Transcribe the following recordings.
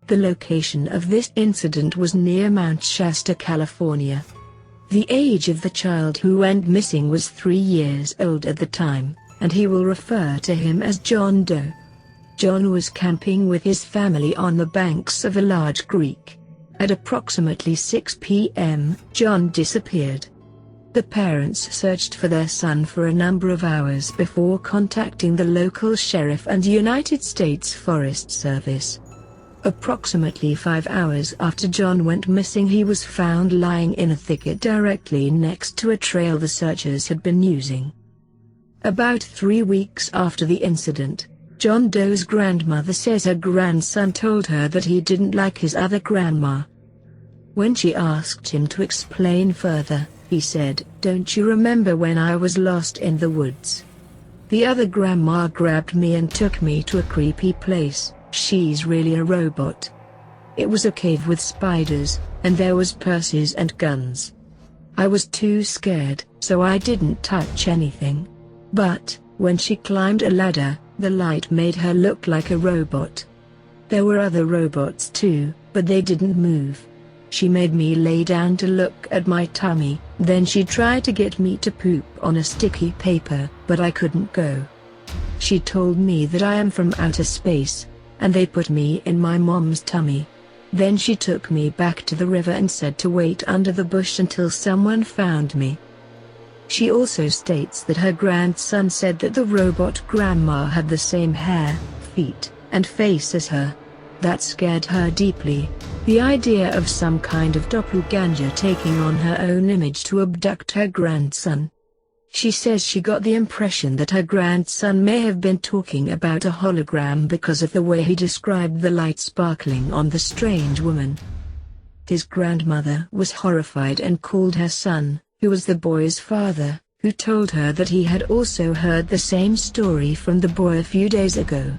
The location of this incident was near Mount Shasta, California. The age of the child who went missing was 3 years old at the time, and he will refer to him as John Doe. John was camping with his family on the banks of a large creek. At approximately 6 p.m., John disappeared. The parents searched for their son for a number of hours before contacting the local sheriff and United States Forest Service. Approximately 5 hours after John went missing, he was found lying in a thicket directly next to a trail the searchers had been using. About 3 weeks after the incident, John Doe's grandmother says her grandson told her that he didn't like his other grandma. When she asked him to explain further, he said, "Don't you remember when I was lost in the woods? The other grandma grabbed me and took me to a creepy place. She's really a robot. It was a cave with spiders, and there was purses and guns. I was too scared, so I didn't touch anything. But, when she climbed a ladder, the light made her look like a robot. There were other robots too, but they didn't move. She made me lay down to look at my tummy, then she tried to get me to poop on a sticky paper, but I couldn't go. She told me that I am from outer space, and they put me in my mom's tummy. Then she took me back to the river and said to wait under the bush until someone found me." She also states that her grandson said that the robot grandma had the same hair, feet, and face as her. That scared her deeply. The idea of some kind of doppelganger taking on her own image to abduct her grandson. She says she got the impression that her grandson may have been talking about a hologram because of the way he described the light sparkling on the strange woman. His grandmother was horrified and called her son, who was the boy's father, who told her that he had also heard the same story from the boy a few days ago.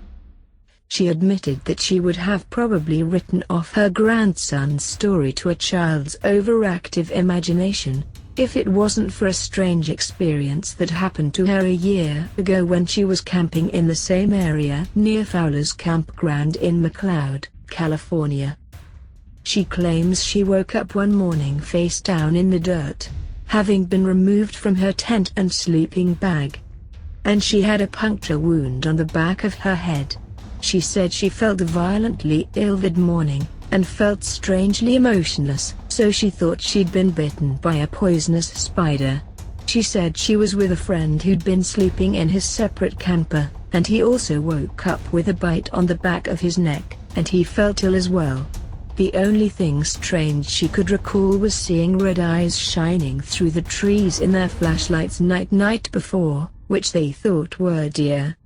She admitted that she would have probably written off her grandson's story to a child's overactive imagination, if it wasn't for a strange experience that happened to her a year ago when she was camping in the same area near Fowler's Campground in MacLeod, California. She claims she woke up one morning face down in the dirt, having been removed from her tent and sleeping bag. And she had a puncture wound on the back of her head. She said she felt violently ill that morning, and felt strangely emotionless, so she thought she'd been bitten by a poisonous spider. She said she was with a friend who'd been sleeping in his separate camper, and he also woke up with a bite on the back of his neck, and he felt ill as well. The only thing strange she could recall was seeing red eyes shining through the trees in their flashlights night before, which they thought were deer.